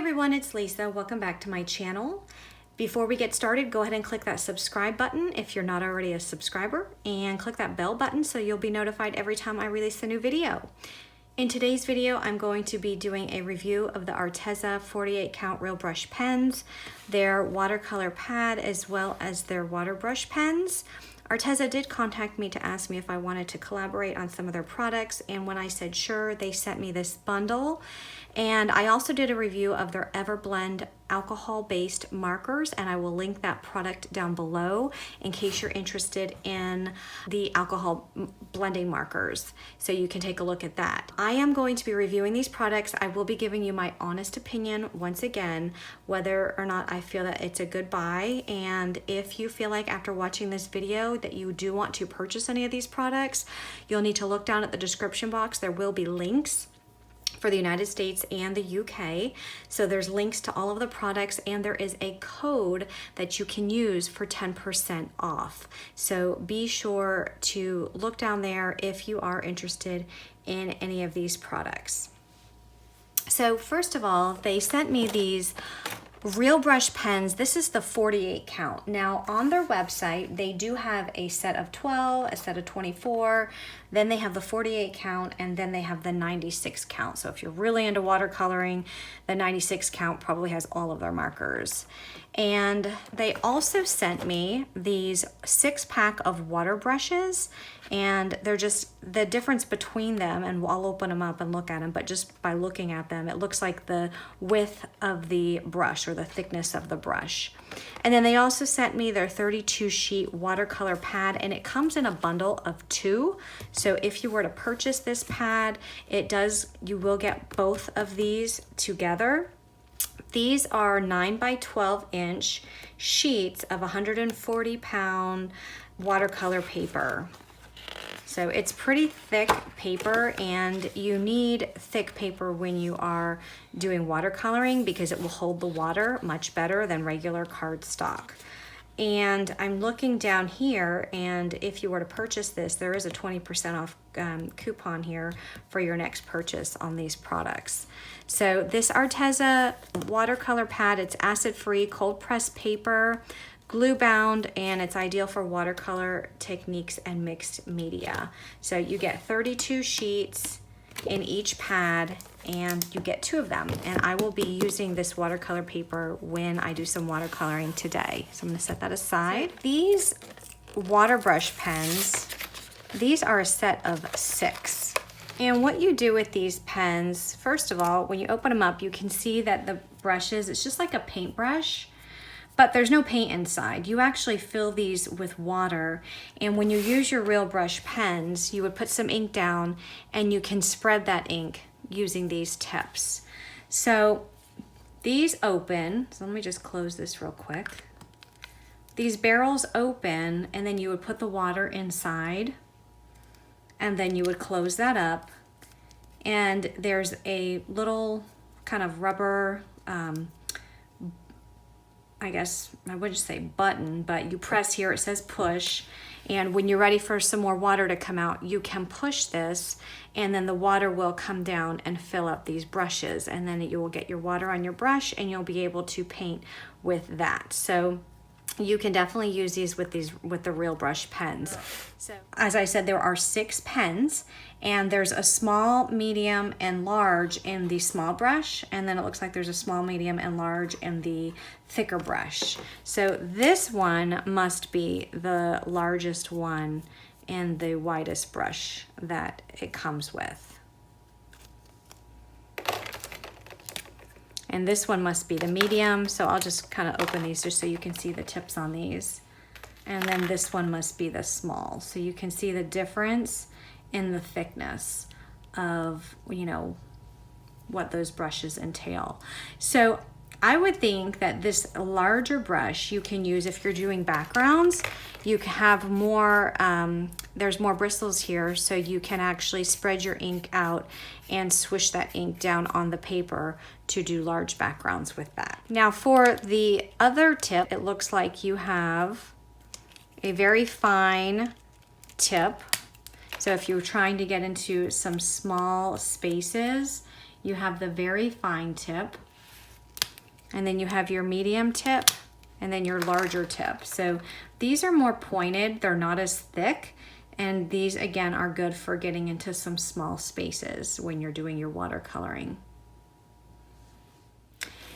everyone, it's Lisa. Welcome back to my channel. Before we get started, go ahead and click that subscribe button if you're not already a subscriber, and click that bell button so you'll be notified every time I release a new video. In today's video, I'm going to be doing a review of the Arteza 48 count real brush pens, their watercolor pad, as well as their water brush pens. Arteza did contact me to ask me if I wanted to collaborate on some of their products, and when I said sure, they sent me this bundle. And I also did a review of their Everblend alcohol-based markers, and I will link that product down below in case you're interested in the alcohol blending markers, so you can take a look at that. I am going to be reviewing these products. I will be giving you my honest opinion once again, whether or not I feel that it's a good buy, and if you feel like after watching this video that you do want to purchase any of these products, you'll need to look down at the description box. There will be links for the United States and the UK. So there's links to all of the products, and there is a code that you can use for 10% off. So be sure to look down there if you are interested in any of these products. So first of all, they sent me these real brush pens. This is the 48 count. Now on their website, they do have a set of 12, a set of 24, then they have the 48 count, and then they have the 96 count. So if you're really into watercoloring, the 96 count probably has all of their markers. And they also sent me these 6-pack of water brushes, and they're just the difference between them, and I'll open them up and look at them, but just by looking at them, it looks like the width of the brush or the thickness of the brush. And then they also sent me their 32 sheet watercolor pad, and it comes in a bundle of 2. So if you were to purchase this pad, you will get both of these together. These are 9 by 12 inch sheets of 140 pound watercolor paper. So it's pretty thick paper, and you need thick paper when you are doing watercoloring because it will hold the water much better than regular cardstock. And I'm looking down here, and if you were to purchase this, there is a 20% off coupon here for your next purchase on these products. So this Arteza watercolor pad, it's acid-free, cold pressed paper, glue bound, and it's ideal for watercolor techniques and mixed media. So you get 32 sheets in each pad, and you get 2 of them. And I will be using this watercolor paper when I do some watercoloring today. So I'm gonna set that aside. These water brush pens, these are a set of 6. And what you do with these pens, first of all, when you open them up, you can see that the brushes, it's just like a paintbrush, but there's no paint inside. You actually fill these with water, and when you use your real brush pens, you would put some ink down, and you can spread that ink using these tips. So these open, so let me just close this real quick. These barrels open, and then you would put the water inside, and then you would close that up, and there's a little kind of rubber, I guess I wouldn't say button, but you press here, it says push, and when you're ready for some more water to come out, you can push this, and then the water will come down and fill up these brushes, and then you will get your water on your brush, and you'll be able to paint with that. So you can definitely use these with the real brush pens. So as I said, there are 6 pens, and there's a small, medium, and large in the small brush, and then it looks like there's a small, medium, and large in the thicker brush. So this one must be the largest one and the widest brush that it comes with. And this one must be the medium, so I'll just kind of open these just so you can see the tips on these. And then this one must be the small, so you can see the difference in the thickness of, you know, what those brushes entail. So I would think that this larger brush you can use if you're doing backgrounds. You can have more, there's more bristles here, so you can actually spread your ink out and swish that ink down on the paper to do large backgrounds with that. Now for the other tip, it looks like you have a very fine tip. So if you're trying to get into some small spaces, you have the very fine tip. and then you have your medium tip, and then your larger tip. So these are more pointed, they're not as thick, and these again are good for getting into some small spaces when you're doing your watercoloring.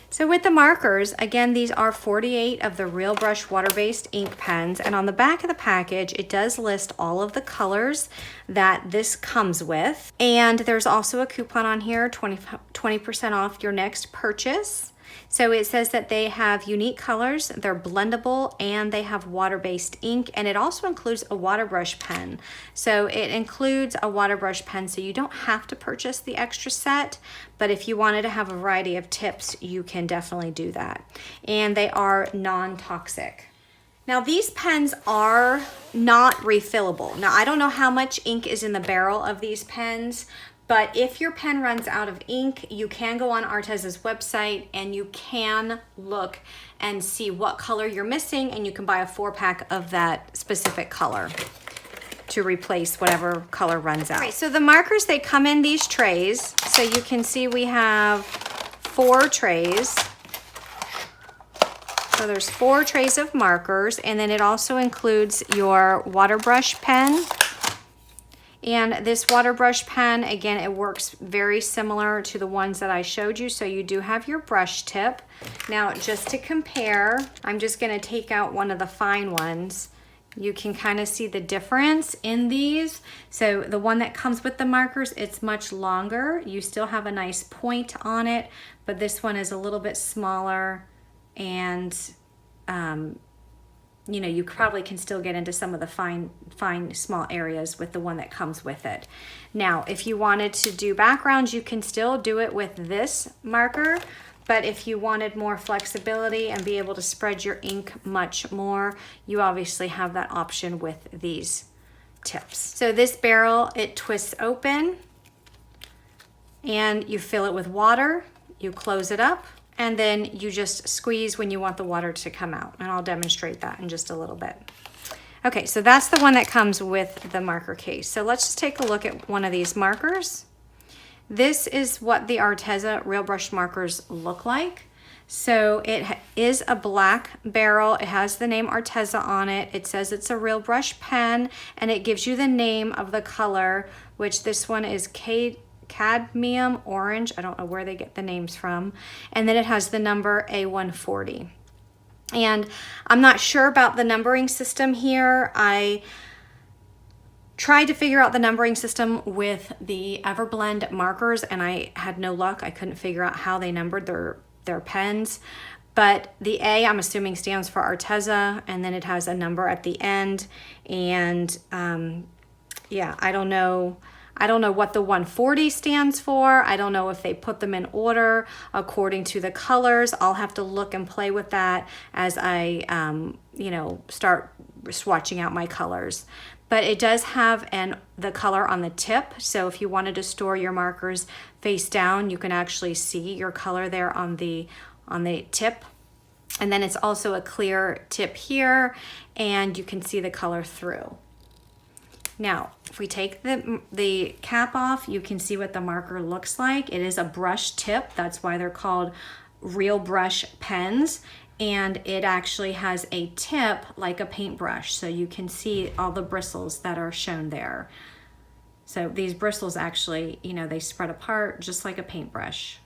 So with the markers, again, these are 48 of the Real Brush water-based ink pens, and on the back of the package, it does list all of the colors that this comes with. And there's also a coupon on here, 20% off your next purchase. So it says that they have unique colors, they're blendable, and they have water-based ink, and it also includes a water brush pen. So it includes a water brush pen, so you don't have to purchase the extra set, but if you wanted to have a variety of tips, you can definitely do that. And they are non-toxic. Now these pens are not refillable. Now I don't know how much ink is in the barrel of these pens, but if your pen runs out of ink, you can go on Arteza's website and you can look and see what color you're missing, and you can buy a 4-pack of that specific color to replace whatever color runs out. Okay, so the markers, they come in these trays. So you can see we have 4 trays. So there's 4 trays of markers, and then it also includes your water brush pen. And this water brush pen, again, it works very similar to the ones that I showed you. So you do have your brush tip. Now, just to compare, I'm just gonna take out one of the fine ones. You can kind of see the difference in these. So the one that comes with the markers, it's much longer. You still have a nice point on it, but this one is a little bit smaller, and you know, you probably can still get into some of the fine small areas with the one that comes with it. Now, if you wanted to do backgrounds, you can still do it with this marker, but if you wanted more flexibility and be able to spread your ink much more, you obviously have that option with these tips. So this barrel, it twists open, and you fill it with water, you close it up, and then you just squeeze when you want the water to come out. And I'll demonstrate that in just a little bit. Okay, so that's the one that comes with the marker case. So let's just take a look at one of these markers. This is what the Arteza Real Brush markers look like. So it is a black barrel. It has the name Arteza on it. It says it's a Real Brush pen, and it gives you the name of the color, which this one is cadmium orange. I don't know where they get the names from. And then it has the number A140. And I'm not sure about the numbering system here. I tried to figure out the numbering system with the Everblend markers, and I had no luck. I couldn't figure out how they numbered their pens. But the A, I'm assuming, stands for Arteza, and then it has a number at the end. And yeah, I don't know what the 140 stands for. I don't know if they put them in order according to the colors. I'll have to look and play with that as I, you know, start swatching out my colors. But it does have the color on the tip. So if you wanted to store your markers face down, you can actually see your color there on the tip. And then it's also a clear tip here, and you can see the color through. Now, if we take the cap off, you can see what the marker looks like. It is a brush tip. That's why they're called Real Brush pens. And it actually has a tip like a paintbrush. So you can see all the bristles that are shown there. So these bristles actually, you know, they spread apart just like a paintbrush.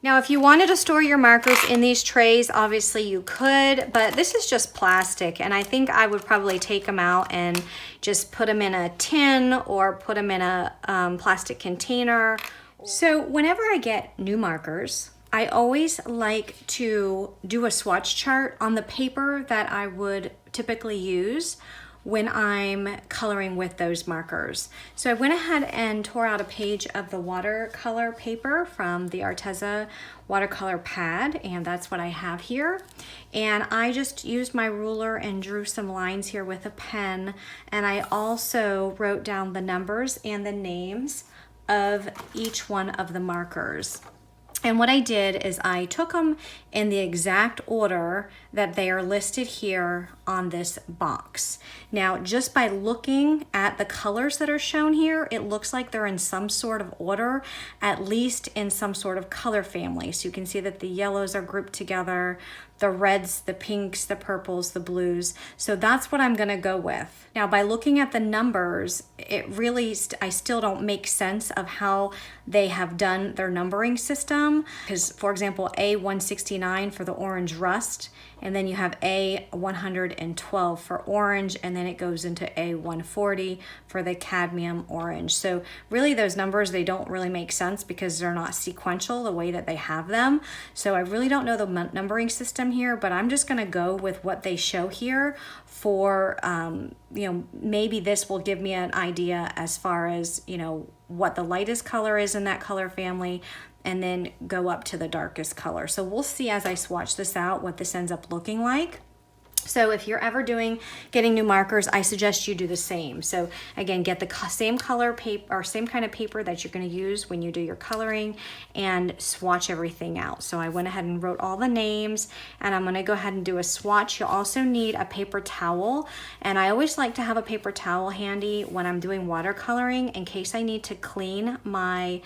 Now, if you wanted to store your markers in these trays, obviously you could, but this is just plastic, and I think I would probably take them out and just put them in a tin or put them in a plastic container. So whenever I get new markers, I always like to do a swatch chart on the paper that I would typically use when I'm coloring with those markers. So I went ahead and tore out a page of the watercolor paper from the Arteza watercolor pad, and that's what I have here. And I just used my ruler and drew some lines here with a pen, and I also wrote down the numbers and the names of each one of the markers. And what I did is I took them in the exact order that they are listed here on this box. Now, just by looking at the colors that are shown here, it looks like they're in some sort of order, at least in some sort of color family. So you can see that the yellows are grouped together, the reds, the pinks, the purples, the blues. So that's what I'm gonna go with. Now, by looking at the numbers, it really, I still don't make sense of how they have done their numbering system. Because, for example, A169 for the orange rust, and then you have A112 for orange, and then it goes into A140 for the cadmium orange. So really those numbers, they don't really make sense because they're not sequential the way that they have them. So I really don't know the numbering system here, but I'm just gonna go with what they show here for, you know, maybe this will give me an idea as far as, you know, what the lightest color is in that color family, and then go up to the darkest color. So we'll see as I swatch this out what this ends up looking like. So if you're ever getting new markers, I suggest you do the same. So again, get the same color paper or same kind of paper that you're going to use when you do your coloring, and swatch everything out. So I went ahead and wrote all the names, and I'm going to go ahead and do a swatch. You'll also need a paper towel, and I always like to have a paper towel handy when I'm doing watercoloring in case I need to clean my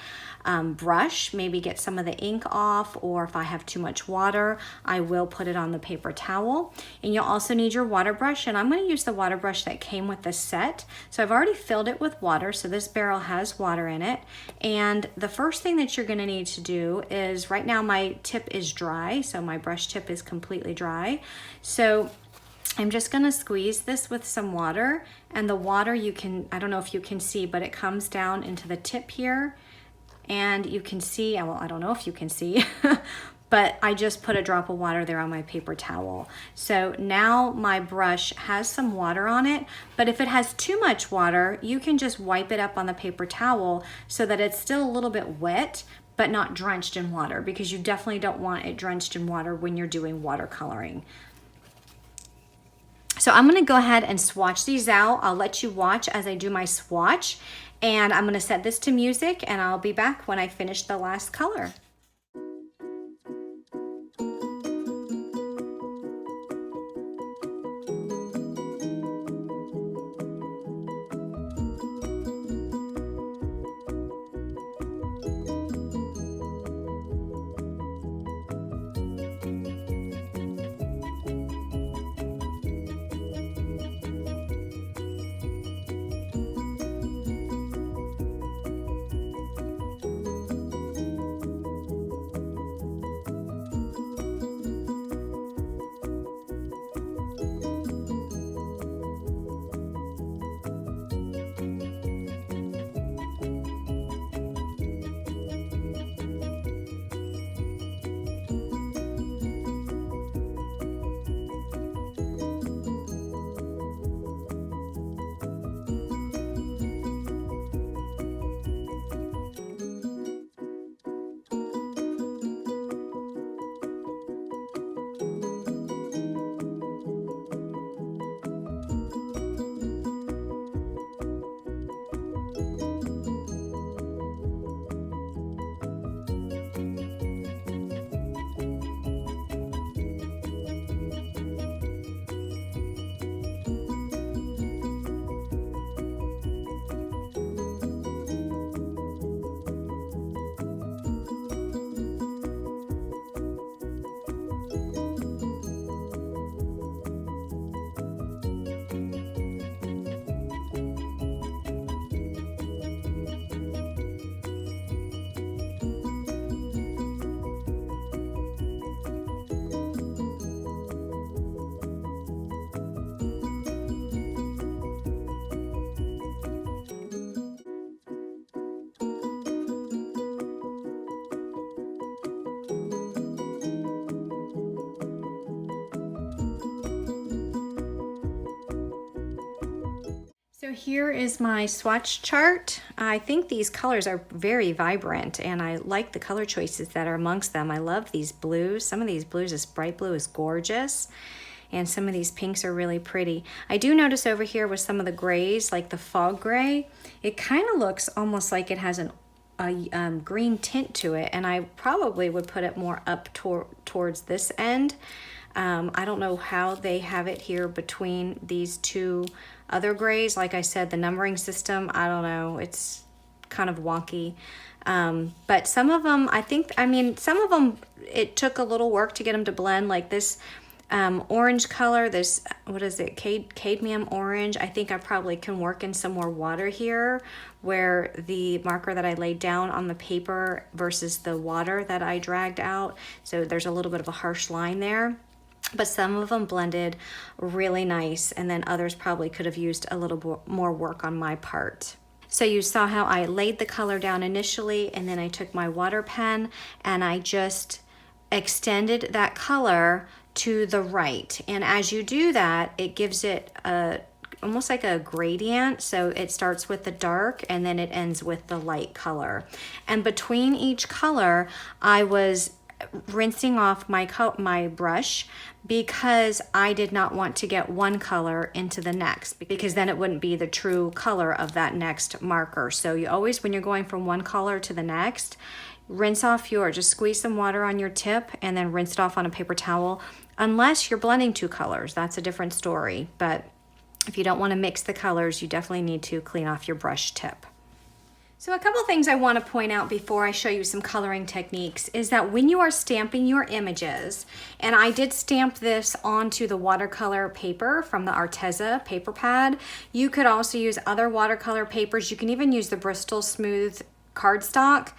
brush, maybe get some of the ink off, or if I have too much water, I will put it on the paper towel. And you'll also need your water brush, and I'm going to use the water brush that came with the set. So I've already filled it with water, so this barrel has water in it. And the first thing that you're going to need to do is, right now my tip is dry, so my brush tip is completely dry. So I'm just going to squeeze this with some water, and the water, you can, I don't know if you can see, but it comes down into the tip here. And you can see, well, I don't know if you can see, but I just put a drop of water there on my paper towel. So now my brush has some water on it, but if it has too much water, you can just wipe it up on the paper towel so that it's still a little bit wet, but not drenched in water, because you definitely don't want it drenched in water when you're doing watercoloring. So I'm gonna go ahead and swatch these out. I'll let you watch as I do my swatch. And I'm gonna set this to music, and I'll be back when I finish the last color. So here is my swatch chart. I think these colors are very vibrant, and I like the color choices that are amongst them. I love these blues. Some of these blues, this bright blue is gorgeous, and some of these pinks are really pretty. I do notice over here with some of the grays, like the fog gray, it kind of looks almost like it has an green tint to it, and I probably would put it more up towards this end. I don't know how they have it here between these two other grays. Like I said, the numbering system, I don't know, it's kind of wonky. But some of them, some of them, it took a little work to get them to blend. Like this orange color, this, what is it, cadmium orange. I think I probably can work in some more water here, where the marker that I laid down on the paper versus the water that I dragged out. So there's a little bit of a harsh line there. But some of them blended really nice, and then others probably could have used a little more work on my part. So you saw how I laid the color down initially, and then I took my water pen and I just extended that color to the right. And as you do that, it gives it almost like a gradient. So it starts with the dark and then it ends with the light color. And between each color, I was rinsing off my brush, because I did not want to get one color into the next, because then it wouldn't be the true color of that next marker. So you always, when you're going from one color to the next, rinse off just squeeze some water on your tip and then rinse it off on a paper towel. Unless you're blending two colors, that's a different story. But if you don't want to mix the colors, you definitely need to clean off your brush tip. So a couple things I want to point out before I show you some coloring techniques is that when you are stamping your images, and I did stamp this onto the watercolor paper from the Arteza paper pad, you could also use other watercolor papers. You can even use the Bristol Smooth cardstock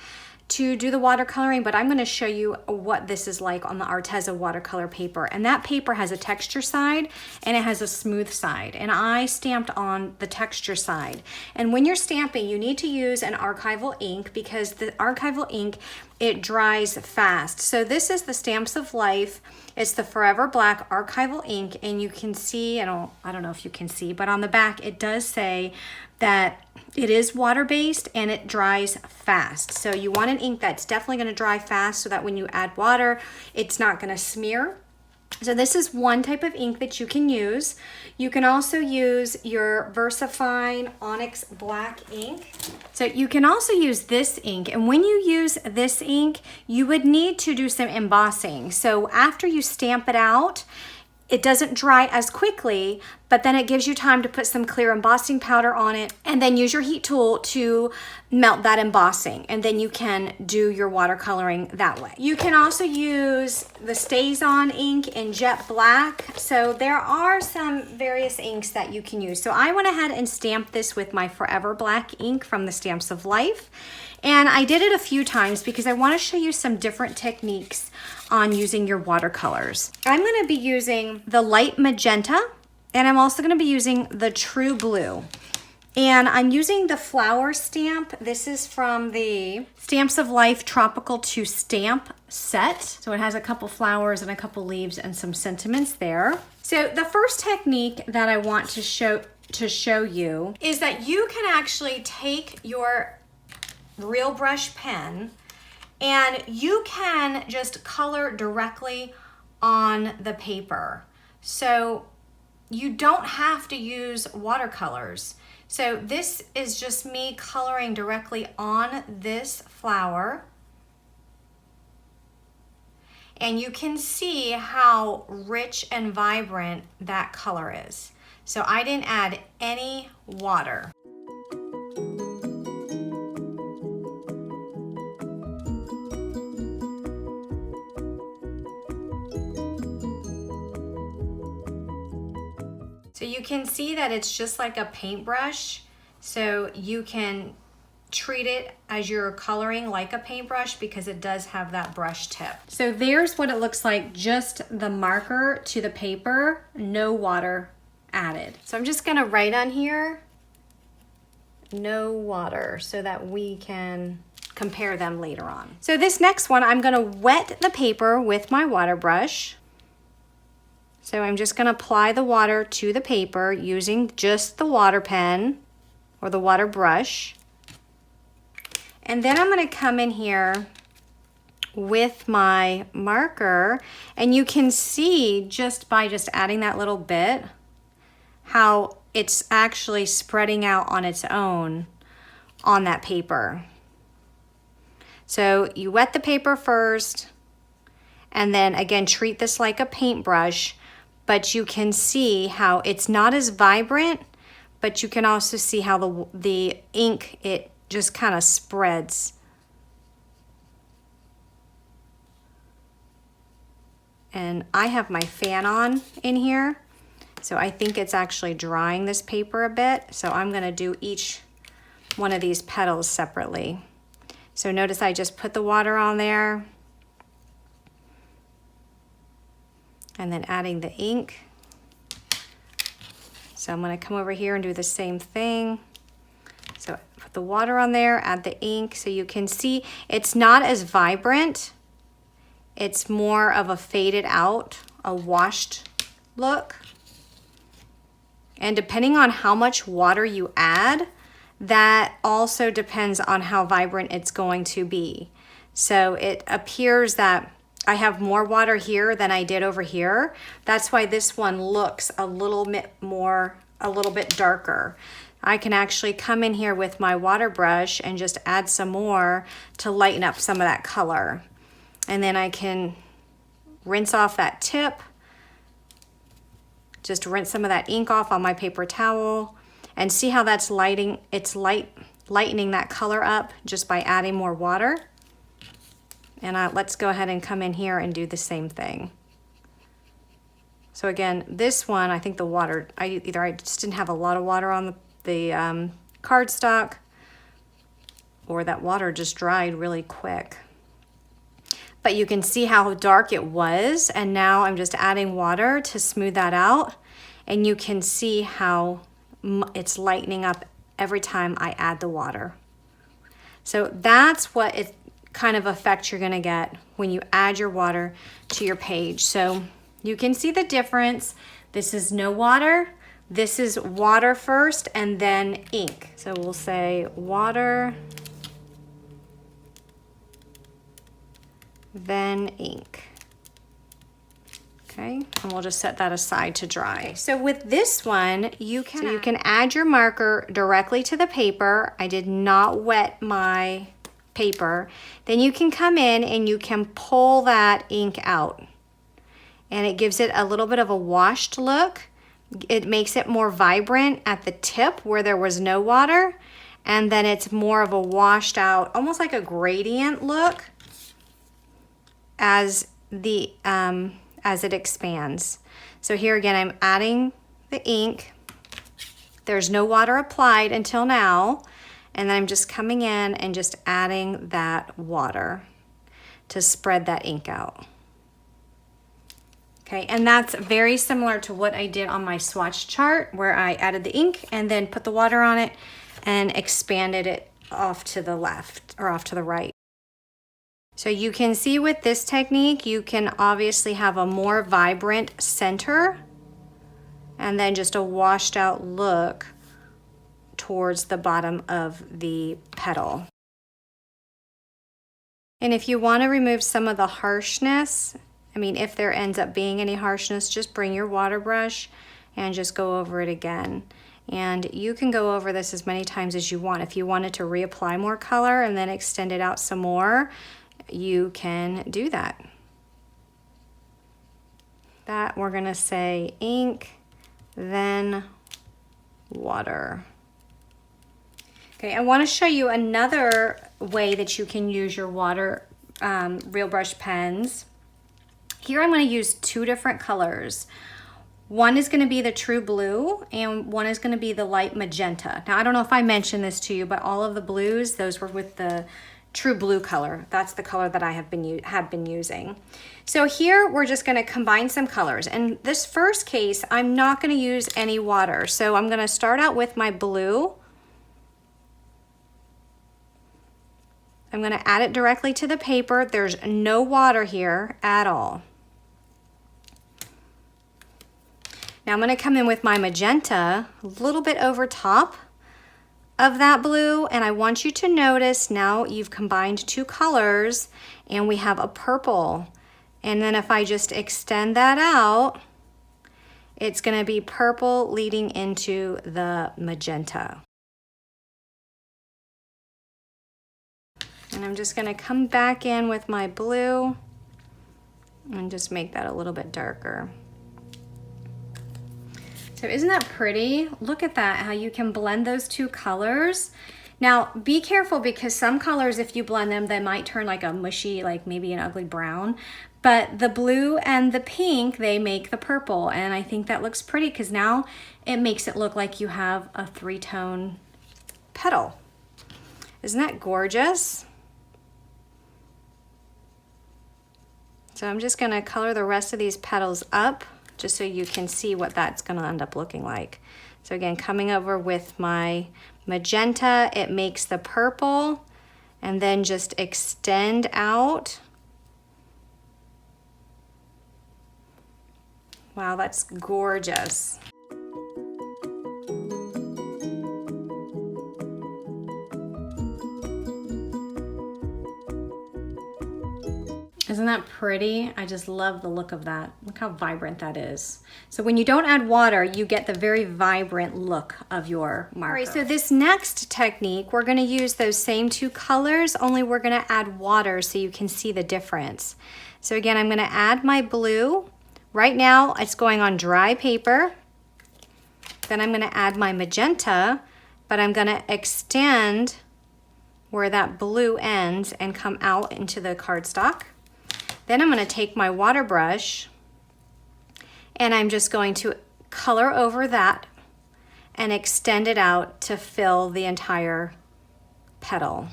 to do the watercoloring, but I'm going to show you what this is like on the Arteza watercolor paper. And that paper has a texture side and it has a smooth side. And I stamped on the texture side. And when you're stamping, you need to use an archival ink, because the archival ink, it dries fast. So this is the Stamps of Life. It's the Forever Black archival ink, and you can see, I don't know if you can see, but on the back it does say that it is water-based and it dries fast. So you want an ink that's definitely going to dry fast, so that when you add water, it's not going to smear. So this is one type of ink that you can use. You can also use your VersaFine Onyx Black ink. So you can also use this ink, and when you use this ink, you would need to do some embossing. So after you stamp it out, it doesn't dry as quickly, but then it gives you time to put some clear embossing powder on it, and then use your heat tool to melt that embossing, and then you can do your watercoloring that way. You can also use the StazOn ink in Jet Black. So there are some various inks that you can use. So I went ahead and stamped this with my Forever Black ink from the Stamps of Life. And I did it a few times because I want to show you some different techniques on using your watercolors. I'm going to be using the light magenta, and I'm also going to be using the true blue. And I'm using the flower stamp. This is from the Stamps of Life Tropical to Stamp set. So it has a couple flowers and a couple leaves and some sentiments there. So the first technique that I want to show you is that you can actually take your real brush pen and you can just color directly on the paper. So you don't have to use watercolors. So this is just me coloring directly on this flower. And you can see how rich and vibrant that color is. So I didn't add any water. So you can see that it's just like a paintbrush. So you can treat it as you're coloring like a paintbrush, because it does have that brush tip. So there's what it looks like, just the marker to the paper, no water added. So I'm just gonna write on here, no water, so that we can compare them later on. So this next one, I'm gonna wet the paper with my water brush. So I'm just gonna apply the water to the paper using just the water pen or the water brush. And then I'm gonna come in here with my marker, and you can see just by adding that little bit how it's actually spreading out on its own on that paper. So you wet the paper first, and then again, treat this like a paintbrush, but you can see how it's not as vibrant, but you can also see how the ink, it just kind of spreads. And I have my fan on in here, so I think it's actually drying this paper a bit. So I'm gonna do each one of these petals separately. So notice I just put the water on there, and then adding the ink. So I'm gonna come over here and do the same thing. So put the water on there, add the ink, so you can see it's not as vibrant. It's more of a faded out, a washed look. And depending on how much water you add, that also depends on how vibrant it's going to be. So it appears that I have more water here than I did over here. That's why this one looks a little bit more, a little bit darker. I can actually come in here with my water brush and just add some more to lighten up some of that color. And then I can rinse off that tip, just rinse some of that ink off on my paper towel, and see how that's lightening that color up just by adding more water. And let's go ahead and come in here and do the same thing. So again, this one, I think the water, I just didn't have a lot of water on the cardstock, or that water just dried really quick. But you can see how dark it was, and now I'm just adding water to smooth that out, and you can see how it's lightening up every time I add the water. So that's what kind of effect you're gonna get when you add your water to your page. So you can see the difference. This is no water. This is water first and then ink. So we'll say water, then ink. Okay, and we'll just set that aside to dry. So with this one, you can add your marker directly to the paper. I did not wet my paper. Then you can come in and you can pull that ink out, and it gives it a little bit of a washed look. It makes it more vibrant at the tip where there was no water, and then it's more of a washed out, almost like a gradient look as it expands. So here again, I'm adding the ink. There's no water applied until now, and then I'm just coming in and just adding that water to spread that ink out. Okay, and that's very similar to what I did on my swatch chart, where I added the ink and then put the water on it and expanded it off to the left or off to the right. So you can see with this technique, you can obviously have a more vibrant center and then just a washed out look towards the bottom of the petal. And if you want to remove some of the harshness, I mean, if there ends up being any harshness, just bring your water brush and just go over it again. And you can go over this as many times as you want. If you wanted to reapply more color and then extend it out some more, you can do that. That we're gonna say ink, then water. Okay, I wanna show you another way that you can use your water real brush pens. Here I'm gonna use two different colors. One is gonna be the true blue and one is gonna be the light magenta. Now I don't know if I mentioned this to you, but all of the blues, those were with the true blue color. That's the color that I have been using. So here we're just gonna combine some colors. And this first case, I'm not gonna use any water. So I'm gonna start out with my blue. I'm gonna add it directly to the paper. There's no water here at all. Now I'm gonna come in with my magenta a little bit over top of that blue, and I want you to notice now you've combined two colors and we have a purple. And then if I just extend that out, it's gonna be purple leading into the magenta. And I'm just gonna come back in with my blue and just make that a little bit darker. So isn't that pretty? Look at that, how you can blend those two colors. Now, be careful because some colors, if you blend them, they might turn like a mushy, like maybe an ugly brown. But the blue and the pink, they make the purple. And I think that looks pretty because now it makes it look like you have a three-tone petal. Isn't that gorgeous? So I'm just gonna color the rest of these petals up just so you can see what that's gonna end up looking like. So again, coming over with my magenta, it makes the purple, and then just extend out. Wow, that's gorgeous. Isn't that pretty? I just love the look of that. Look how vibrant that is. So when you don't add water, you get the very vibrant look of your marker. All right, so this next technique, we're gonna use those same two colors, only we're gonna add water so you can see the difference. So again, I'm gonna add my blue. Right now, it's going on dry paper. Then I'm gonna add my magenta, but I'm gonna extend where that blue ends and come out into the cardstock. Then I'm going to take my water brush and I'm just going to color over that and extend it out to fill the entire petal.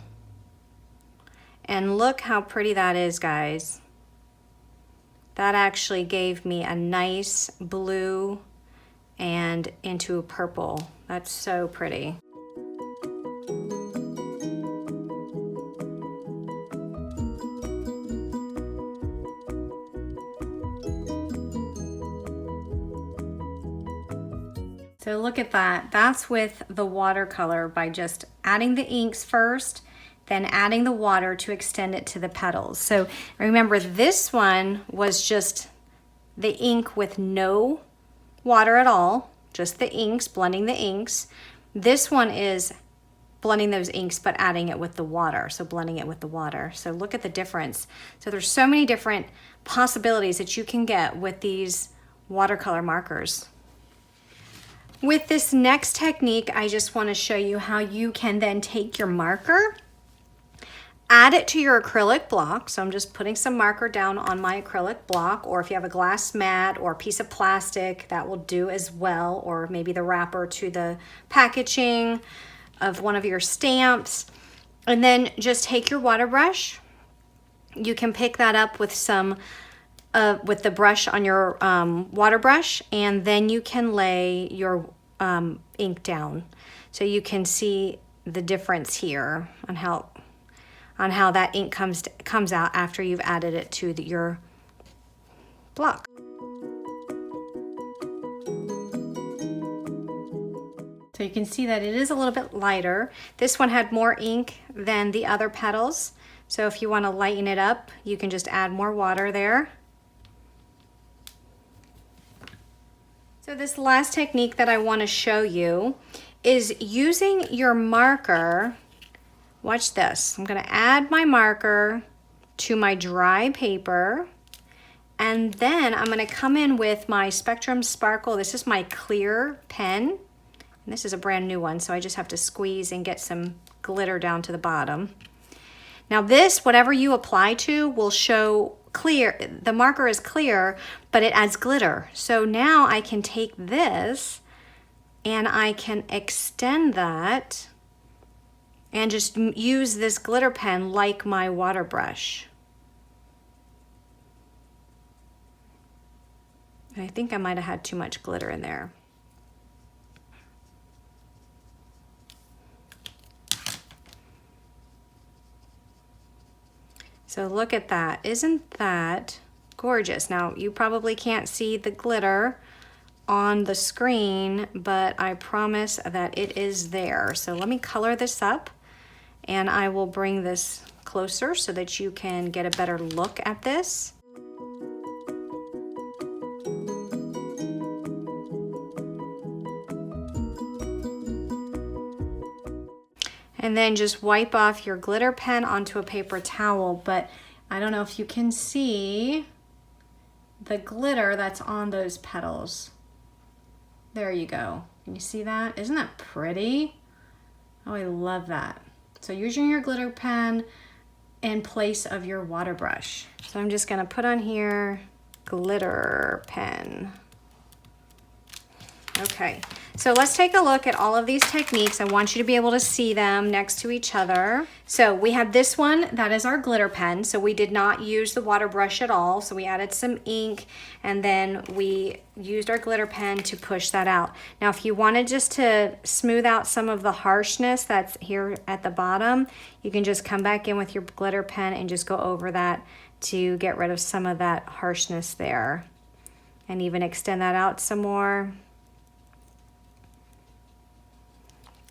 And look how pretty that is, guys. That actually gave me a nice blue and into a purple. That's so pretty. So look at that. That's with the watercolor by just adding the inks first, then adding the water to extend it to the petals. So remember, this one was just the ink with no water at all, just the inks, blending the inks. This one is blending those inks but adding it with the water, so blending it with the water. So look at the difference. So there's so many different possibilities that you can get with these watercolor markers. With this next technique, I just want to show you how you can then take your marker, add it to your acrylic block. So I'm just putting some marker down on my acrylic block, or if you have a glass mat or a piece of plastic, that will do as well, or maybe the wrapper to the packaging of one of your stamps. And then just take your water brush. You can pick that up with some with the brush on your water brush, and then you can lay your ink down. So you can see the difference here on how that ink comes out after you've added it to your block. So you can see that it is a little bit lighter. This one had more ink than the other petals. So if you want to lighten it up, you can just add more water there. So this last technique that I want to show you is using your marker. Watch this. I'm going to add my marker to my dry paper, and then I'm going to come in with my Spectrum Sparkle. This is my clear pen, and this is a brand new one, so I just have to squeeze and get some glitter down to the bottom. Now this, whatever you apply to, will show clear. The marker is clear, but it adds glitter. So now I can take this and I can extend that and just use this glitter pen like my water brush. And I think I might have had too much glitter in there. So look at that. Isn't that gorgeous? Now, you probably can't see the glitter on the screen, but I promise that it is there. So let me color this up, and I will bring this closer so that you can get a better look at this. And and then just wipe off your glitter pen onto a paper towel. But I don't know if you can see the glitter that's on those petals. There you go. Can you see that? Isn't that pretty? Oh, I love that. So using your glitter pen in place of your water brush. So I'm just gonna put on here glitter pen. Okay, so let's take a look at all of these techniques. I want you to be able to see them next to each other. So we have this one, that is our glitter pen. So we did not use the water brush at all. So we added some ink and then we used our glitter pen to push that out. Now, if you wanted just to smooth out some of the harshness that's here at the bottom, you can just come back in with your glitter pen and just go over that to get rid of some of that harshness there. And even extend that out some more.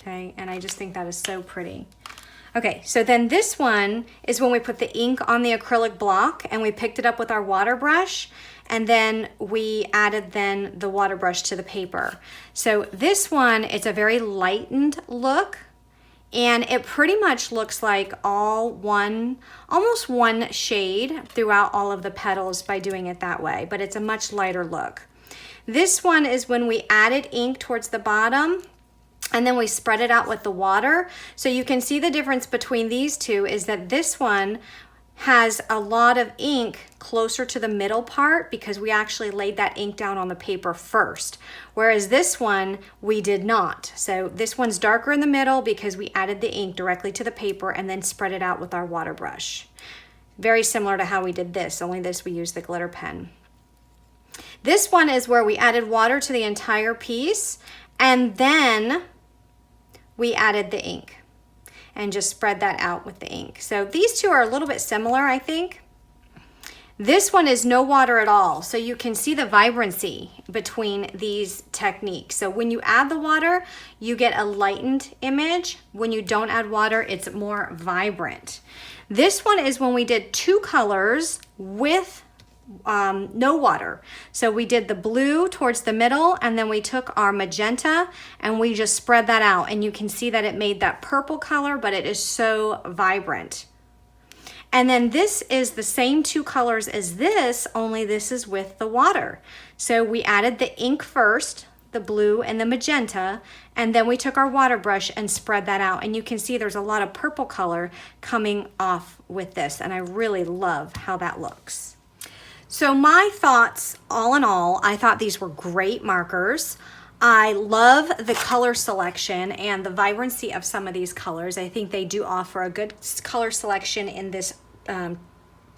Okay, and I just think that is so pretty. Okay, so then this one is when we put the ink on the acrylic block and we picked it up with our water brush, and then we added then the water brush to the paper. So this one, it's a very lightened look, and it pretty much looks like almost one shade throughout all of the petals by doing it that way, but it's a much lighter look. This one is when we added ink towards the bottom, and then we spread it out with the water. So you can see the difference between these two is that this one has a lot of ink closer to the middle part because we actually laid that ink down on the paper first. Whereas this one, we did not. So this one's darker in the middle because we added the ink directly to the paper and then spread it out with our water brush. Very similar to how we did this, only this we used the glitter pen. This one is where we added water to the entire piece and then we added the ink and just spread that out with the ink. So these two are a little bit similar, I think. This one is no water at all. So you can see the vibrancy between these techniques. So when you add the water, you get a lightened image. When you don't add water, it's more vibrant. This one is when we did two colors with no water. So we did the blue towards the middle, and then we took our magenta and we just spread that out, and you can see that it made that purple color, but it is so vibrant. And then this is the same two colors as this, only this is with the water. So we added the ink first, the blue and the magenta, and then we took our water brush and spread that out, and you can see there's a lot of purple color coming off with this, and I really love how that looks. So my thoughts, all in all, I thought these were great markers. I love the color selection and the vibrancy of some of these colors. I think they do offer a good color selection in this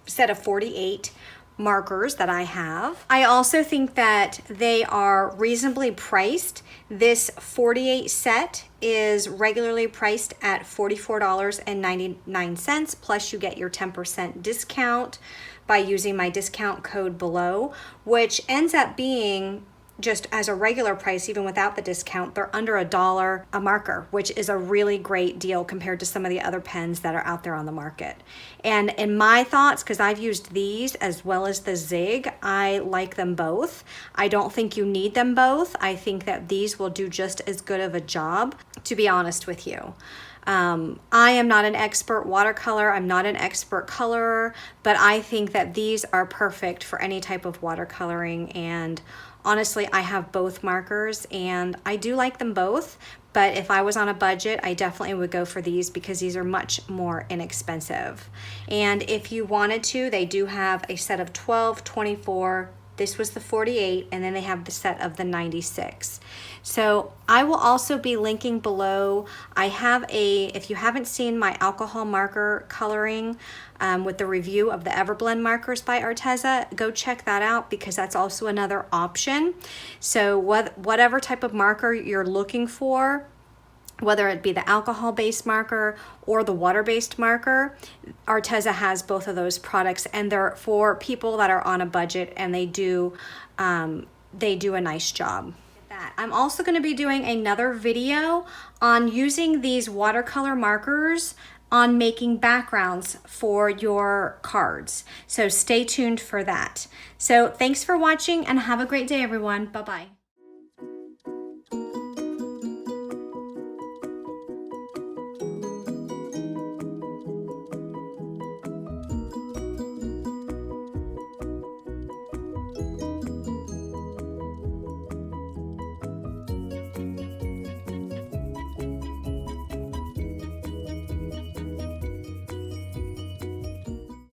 set of 48 markers that I have. I also think that they are reasonably priced. This 48 set is regularly priced at $44.99, plus you get your 10% discount by using my discount code below, which ends up being just as a regular price, even without the discount, they're under $1 a marker, which is a really great deal compared to some of the other pens that are out there on the market. And in my thoughts, because I've used these as well as the Zig, I like them both. I don't think you need them both. I think that these will do just as good of a job, to be honest with you. I am not an expert watercolor, I'm not an expert colorer, but I think that these are perfect for any type of watercoloring, and honestly, I have both markers and I do like them both, but if I was on a budget, I definitely would go for these because these are much more inexpensive. And if you wanted to, they do have a set of 12, 24, this was the 48, and then they have the set of the 96. So I will also be linking below. I have if you haven't seen my alcohol marker coloring with the review of the Everblend markers by Arteza, go check that out because that's also another option. So whatever type of marker you're looking for, whether it be the alcohol-based marker or the water-based marker, Arteza has both of those products, and they're for people that are on a budget, and they do a nice job. I'm also going to be doing another video on using these watercolor markers on making backgrounds for your cards. So stay tuned for that. So thanks for watching and have a great day, everyone. Bye-bye.